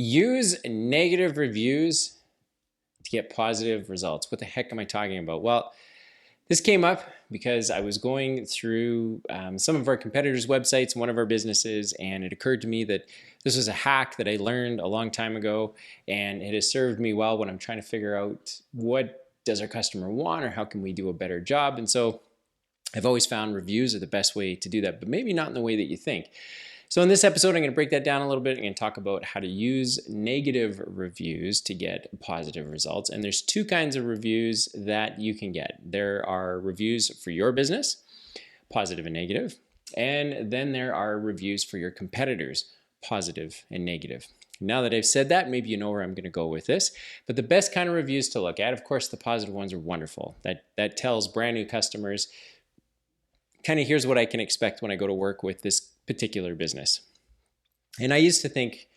Use negative reviews to get positive results. What the heck am I talking about? Well, this came up because I was going through some of our competitors' websites, one of our businesses, and it occurred to me that this was a hack that I learned a long time ago, and it has served me well when I'm trying to figure out what does our customer want or how can we do a better job. And so I've always found reviews are the best way to do that, but maybe not in the way that you think. So in this episode, I'm going to break that down a little bit. I'm going to talk about how to use negative reviews to get positive results. And there's two kinds of reviews that you can get. There are reviews for your business, positive and negative. And then there are reviews for your competitors, positive and negative. Now that I've said that, maybe you know where I'm going to go with this. But the best kind of reviews to look at, of course, the positive ones are wonderful. That tells brand new customers, kind of here's what I can expect when I go to work with this particular business. And I used to think,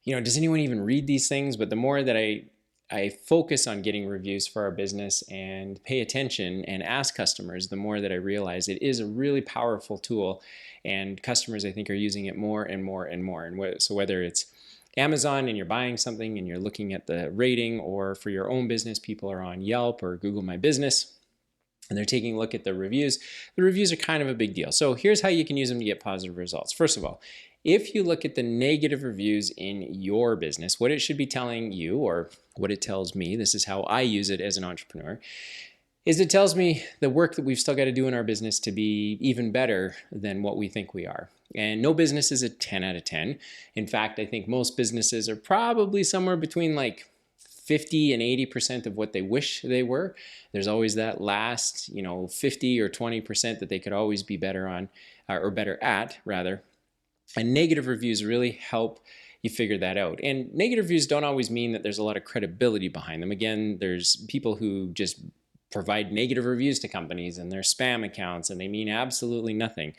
does anyone even read these things? But the more that I focus on getting reviews for our business and pay attention and ask customers, the more that I realize it is a really powerful tool. And customers, I think, are using it more and more and more. And so whether it's Amazon and you're buying something and you're looking at the rating, or for your own business, people are on Yelp or Google My Business, and they're taking a look at the reviews are kind of a big deal. So here's how you can use them to get positive results. First of all, if you look at the negative reviews in your business, what it should be telling you, or what it tells me, this is how I use it as an entrepreneur, is it tells me the work that we've still got to do in our business to be even better than what we think we are. And no business is a 10 out of 10. In fact, I think most businesses are probably somewhere between 50 and 80% of what they wish they were. There's always that last, 50 or 20% that they could always be better on, or better at, rather. And negative reviews really help you figure that out. And negative reviews don't always mean that there's a lot of credibility behind them. Again, there's people who just provide negative reviews to companies and they're spam accounts and they mean absolutely nothing.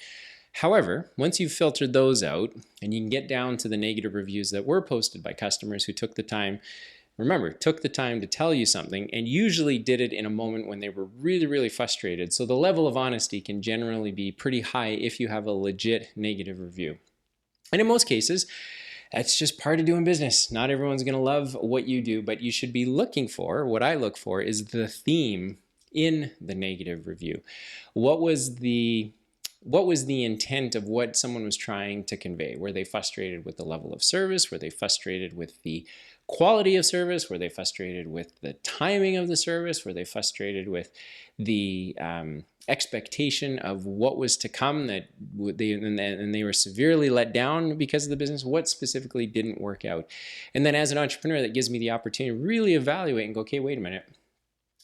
However, once you've filtered those out and you can get down to the negative reviews that were posted by customers who took the time to tell you something, and usually did it in a moment when they were really, really frustrated. So the level of honesty can generally be pretty high if you have a legit negative review. And in most cases, that's just part of doing business. Not everyone's going to love what you do, but you should be looking for, what I look for is the theme in the negative review. What was the intent of what someone was trying to convey? Were they frustrated with the level of service? Were they frustrated with the quality of service? Were they frustrated with the timing of the service? Were they frustrated with the expectation of what was to come, and they were severely let down because of the business? What specifically didn't work out? And then as an entrepreneur, that gives me the opportunity to really evaluate and go, okay, wait a minute.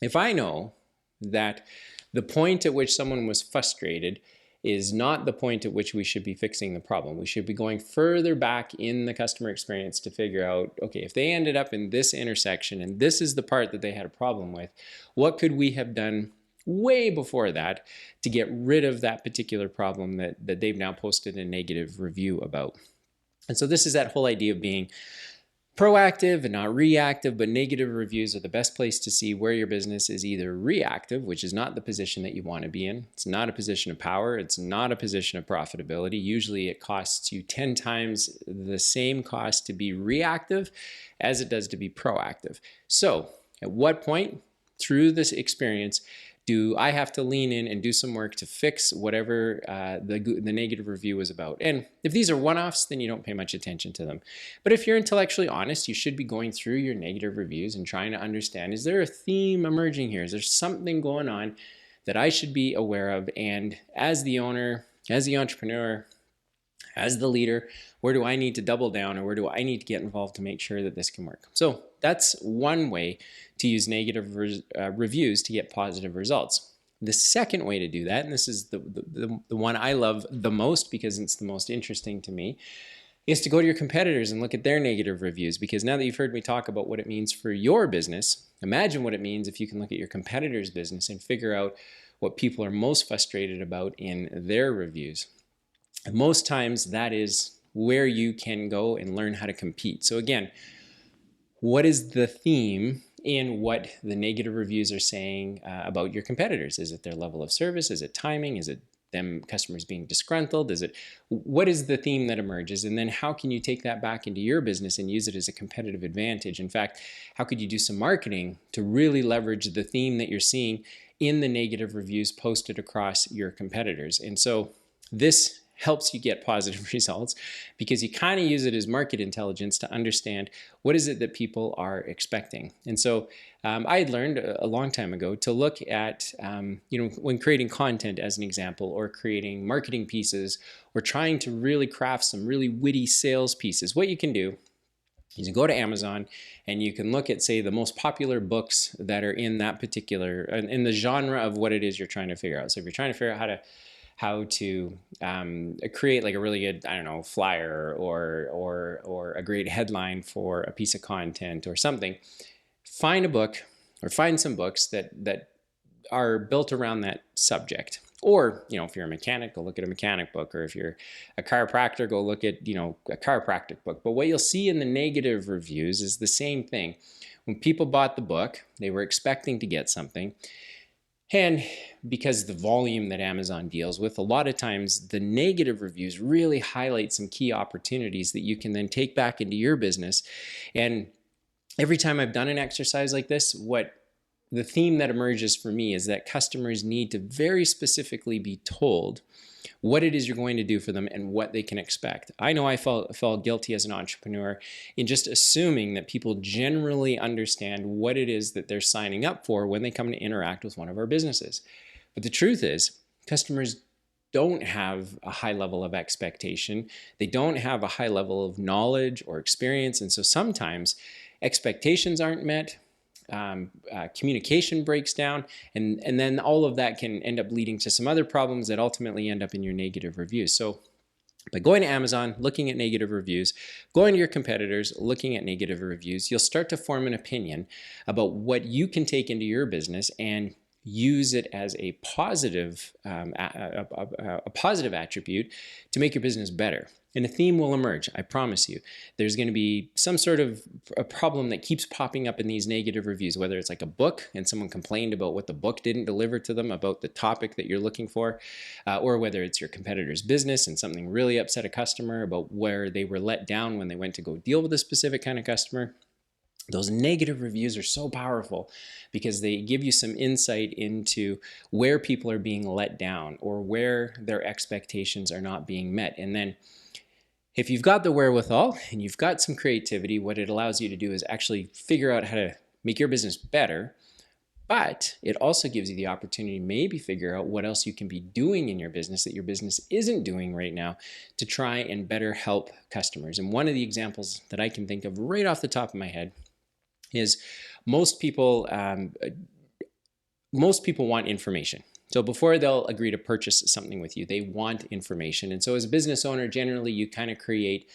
If I know that the point at which someone was frustrated is not the point at which we should be fixing the problem. We should be going further back in the customer experience to figure out, okay, if they ended up in this intersection and this is the part that they had a problem with, what could we have done way before that to get rid of that particular problem that they've now posted a negative review about? And so this is that whole idea of being proactive and not reactive, but negative reviews are the best place to see where your business is either reactive, which is not the position that you want to be in. It's not a position of power. It's not a position of profitability. Usually it costs you 10 times the same cost to be reactive as it does to be proactive. So at what point through this experience do I have to lean in and do some work to fix whatever the negative review is about? And if these are one-offs, then you don't pay much attention to them. But if you're intellectually honest, you should be going through your negative reviews and trying to understand, is there a theme emerging here? Is there something going on that I should be aware of? And as the owner, as the entrepreneur, as the leader, where do I need to double down, or where do I need to get involved to make sure that this can work? So that's one way to use negative reviews to get positive results. The second way to do that, and this is the one I love the most because it's the most interesting to me, is to go to your competitors and look at their negative reviews. Because now that you've heard me talk about what it means for your business, imagine what it means if you can look at your competitor's business and figure out what people are most frustrated about in their reviews. And most times that is where you can go and learn how to compete. So again, what is the theme in what the negative reviews are saying about your competitors? Is it their level of service? Is it timing? Is it them customers being disgruntled? What is the theme that emerges? And then how can you take that back into your business and use it as a competitive advantage? In fact, how could you do some marketing to really leverage the theme that you're seeing in the negative reviews posted across your competitors? And so this helps you get positive results because you kind of use it as market intelligence to understand what is it that people are expecting. And so I had learned a long time ago to look at, when creating content as an example, or creating marketing pieces, or trying to really craft some really witty sales pieces, what you can do is you go to Amazon and you can look at, say, the most popular books that are in that particular, in the genre of what it is you're trying to figure out. So if you're trying to figure out how to create like a really good, flyer or a great headline for a piece of content or something, find a book or find some books that are built around that subject. Or, if you're a mechanic, go look at a mechanic book. Or if you're a chiropractor, go look at, a chiropractic book. But what you'll see in the negative reviews is the same thing. When people bought the book, they were expecting to get something. And because the volume that Amazon deals with, a lot of times the negative reviews really highlight some key opportunities that you can then take back into your business. And every time I've done an exercise like this, the theme that emerges for me is that customers need to very specifically be told what it is you're going to do for them and what they can expect. I know I fell guilty as an entrepreneur in just assuming that people generally understand what it is that they're signing up for when they come to interact with one of our businesses. But the truth is, customers don't have a high level of expectation. They don't have a high level of knowledge or experience. And so sometimes expectations aren't met. Communication breaks down, and then all of that can end up leading to some other problems that ultimately end up in your negative reviews. So by going to Amazon, looking at negative reviews, going to your competitors, looking at negative reviews, you'll start to form an opinion about what you can take into your business and use it as a positive attribute to make your business better. And a theme will emerge, I promise you. There's going to be some sort of a problem that keeps popping up in these negative reviews, whether it's like a book and someone complained about what the book didn't deliver to them about the topic that you're looking for, or whether it's your competitor's business and something really upset a customer about where they were let down when they went to go deal with a specific kind of customer. Those negative reviews are so powerful because they give you some insight into where people are being let down or where their expectations are not being met. And then if you've got the wherewithal and you've got some creativity, what it allows you to do is actually figure out how to make your business better. But it also gives you the opportunity to maybe figure out what else you can be doing in your business that your business isn't doing right now to try and better help customers. And one of the examples that I can think of right off the top of my head is most people want information. So before they'll agree to purchase something with you, they want information. And so as a business owner, generally you kind of create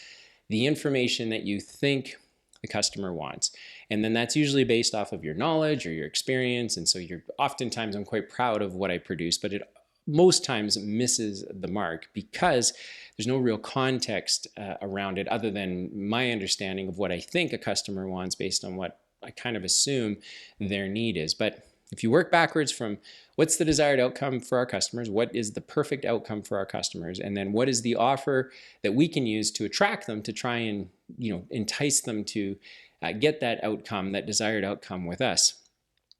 the information that you think the customer wants. And then that's usually based off of your knowledge or your experience. And so oftentimes I'm quite proud of what I produce, but it most times misses the mark because there's no real context around it other than my understanding of what I think a customer wants based on what I kind of assume their need is. But if you work backwards from what's the desired outcome for our customers, what is the perfect outcome for our customers, and then what is the offer that we can use to attract them to try and entice them to get that outcome, that desired outcome with us.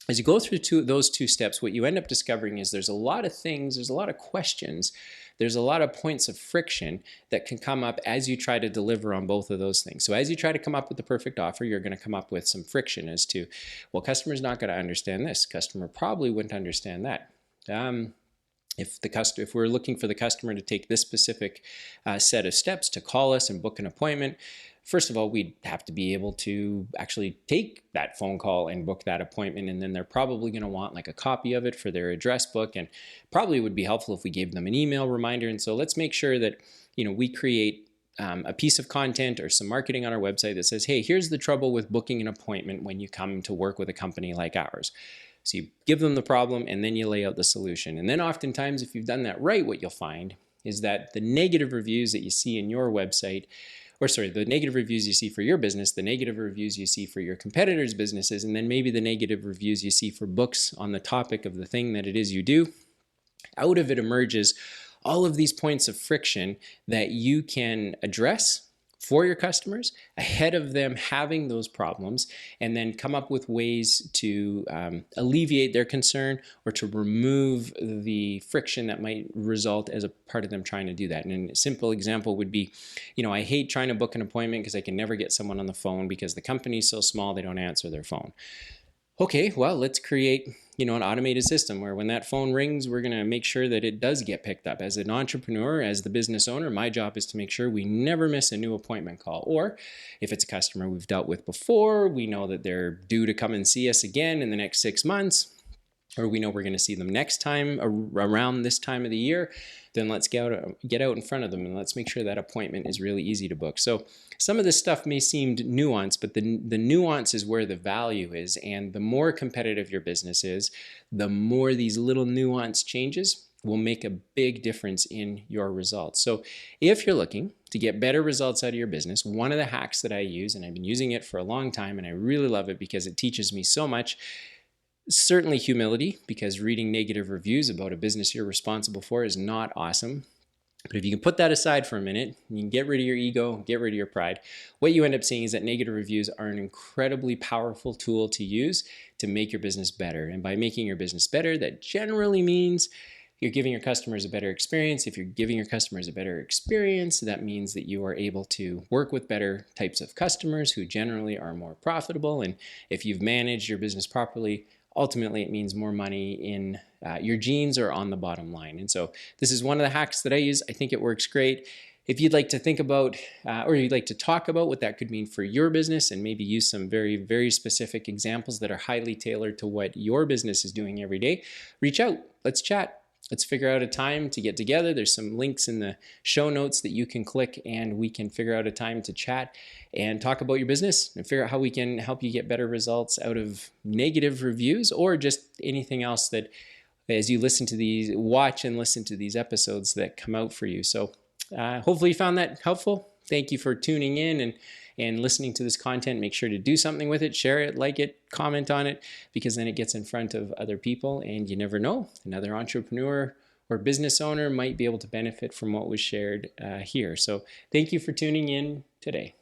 As you go through those two steps, what you end up discovering is there's a lot of things, there's a lot of questions, there's a lot of points of friction that can come up as you try to deliver on both of those things. So as you try to come up with the perfect offer, you're going to come up with some friction as to, well, customer's not going to understand this. Customer probably wouldn't understand that. If we're looking for the customer to take this specific set of steps to call us and book an appointment, first of all, we'd have to be able to actually take that phone call and book that appointment. And then they're probably going to want like a copy of it for their address book, and probably would be helpful if we gave them an email reminder. And so let's make sure that, we create a piece of content or some marketing on our website that says, hey, here's the trouble with booking an appointment when you come to work with a company like ours. So you give them the problem and then you lay out the solution. And then oftentimes, if you've done that right, what you'll find is that the negative reviews that you see in your website, the negative reviews you see for your business, the negative reviews you see for your competitors' businesses, and then maybe the negative reviews you see for books on the topic of the thing that it is you do, out of it emerges all of these points of friction that you can address for your customers ahead of them having those problems, and then come up with ways to alleviate their concern or to remove the friction that might result as a part of them trying to do that. And a simple example would be, I hate trying to book an appointment because I can never get someone on the phone because the company's so small they don't answer their phone. Okay, well, let's create, an automated system where when that phone rings, we're going to make sure that it does get picked up. As an entrepreneur, as the business owner, my job is to make sure we never miss a new appointment call. Or if it's a customer we've dealt with before, we know that they're due to come and see us again in the next 6 months, or we know we're going to see them next time around this time of the year, then let's get out in front of them and let's make sure that appointment is really easy to book. So some of this stuff may seem nuanced, but the nuance is where the value is. And the more competitive your business is, the more these little nuance changes will make a big difference in your results. So if you're looking to get better results out of your business, one of the hacks that I use, and I've been using it for a long time, and I really love it because it teaches me so much, certainly humility, because reading negative reviews about a business you're responsible for is not awesome. But if you can put that aside for a minute, you can get rid of your ego, get rid of your pride, what you end up seeing is that negative reviews are an incredibly powerful tool to use to make your business better. And by making your business better, that generally means you're giving your customers a better experience. If you're giving your customers a better experience, that means that you are able to work with better types of customers who generally are more profitable. And if you've managed your business properly, ultimately it means more money in your jeans or on the bottom line. And so this is one of the hacks that I use. I think it works great. If you'd like to think about or you'd like to talk about what that could mean for your business and maybe use some very, very specific examples that are highly tailored to what your business is doing every day, reach out. Let's chat. Let's figure out a time to get together. There's some links in the show notes that you can click and we can figure out a time to chat and talk about your business and figure out how we can help you get better results out of negative reviews or just anything else that, as you watch and listen to these episodes that come out for you. So hopefully you found that helpful. Thank you for tuning in and listening to this content. Make sure to do something with it, share it, like it, comment on it, because then it gets in front of other people and you never know, another entrepreneur or business owner might be able to benefit from what was shared here. So thank you for tuning in today.